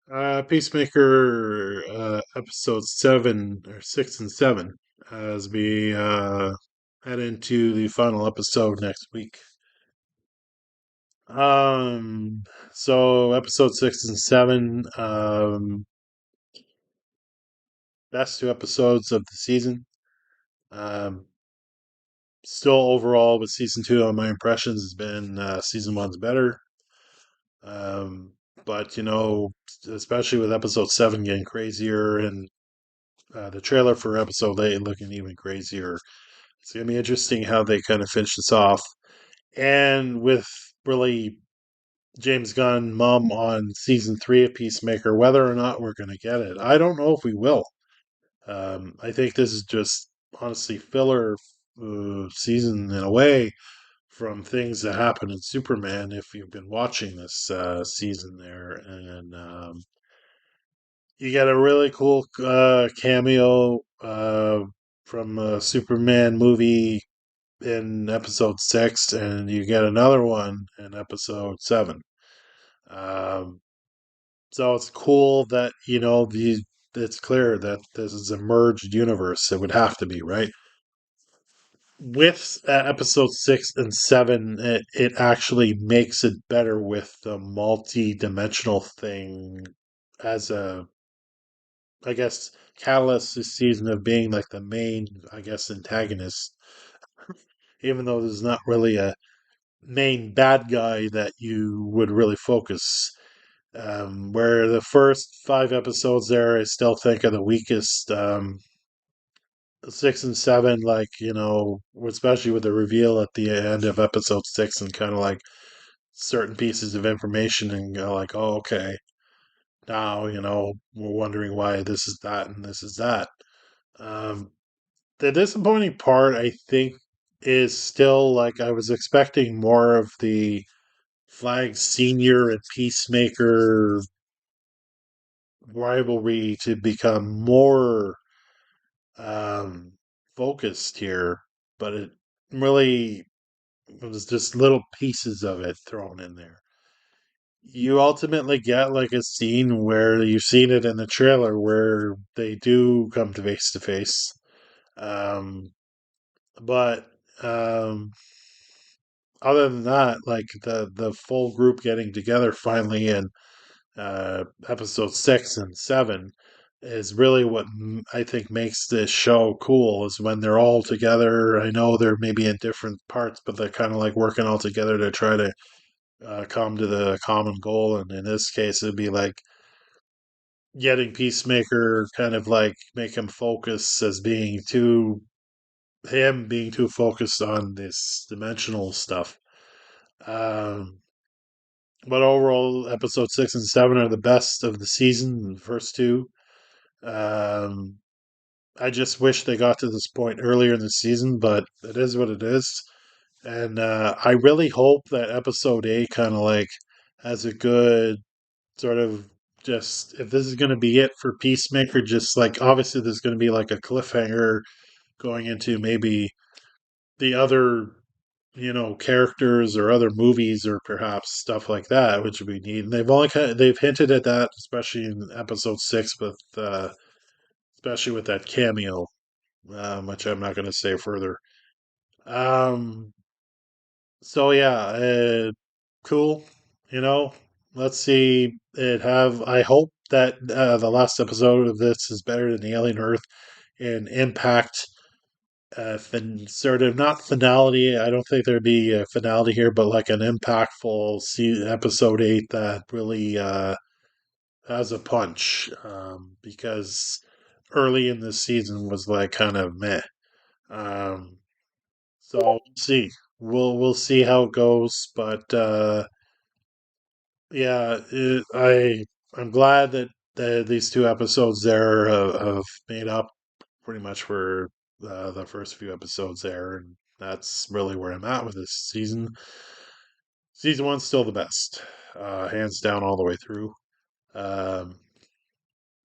Peacemaker, episode 7 or 6 and 7, as we head into the final episode next week. Um, so episode 6 and 7, best two episodes of the season. Um, Still overall with season two, on my impressions has been season one's better. Um, but especially with episode 7 getting crazier and the trailer for episode 8 looking even crazier. It's gonna be interesting how they kind of finish this off, and with really James Gunn mum on season 3 of Peacemaker, whether or not we're gonna get it, I don't know if we will. I think this is just honestly filler season in a way from things that happen in Superman. If you've been watching this season there, and you got a really cool cameo from a Superman movie in episode 6, and you get another one in episode 7. Um, so it's cool that it's clear that this is a merged universe. It would have to be, right? With episode 6 and 7, it actually makes it better with the multi-dimensional thing as a, I guess, catalyst this season of being like the main, I guess, antagonist. Even though there's not really a main bad guy that you would really focus. Where the first 5 episodes there, I still think are the weakest. 6 and 7, like, especially with the reveal at the end of episode 6, and kind of like certain pieces of information, and go like, oh, okay, now, we're wondering why this is that and this is that. Um, the disappointing part, I think, is still like I was expecting more of the Flag Senior and Peacemaker rivalry to become more um, focused here, but it really was just little pieces of it thrown in there. You ultimately get like a scene where you've seen it in the trailer where they do come to face. Um, but um, other than that, like the full group getting together finally in episode 6 and 7 is really what I think makes this show cool. Is when they're all together. I know they're maybe in different parts, but they're kind of like working all together to try to come to the common goal. And in this case, it'd be like getting Peacemaker, kind of like make him focus as being too him being too focused on this dimensional stuff. Um, but overall, episode 6 and 7 are the best of the season. The first two. Um, I just wish they got to this point earlier in the season, but it is what it is. And I really hope that episode 8 kind of like has a good sort of, just if this is going to be it for Peacemaker, just like obviously there's going to be like a cliffhanger going into maybe the other characters or other movies or perhaps stuff like that, which we need. And they've hinted at that, especially in episode 6 with especially with that cameo, which I'm not going to say further. Um, so yeah, cool. You know, let's see it have. I hope that the last episode of this is better than the Alien Earth and impact. Sort of not finality. I don't think there'd be a finality here, but like an impactful episode 8 that really has a punch. Because early in this season was like kind of meh. Um, so we'll see. We'll see how it goes, but yeah, I'm glad that these two episodes there have made up pretty much for the first few episodes there, and that's really where I'm at with this season. Season one's still the best, hands down all the way through. Um,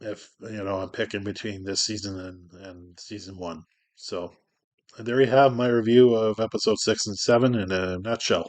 if I'm picking between this season and season one, so there you have my review of episode 6 and 7 in a nutshell.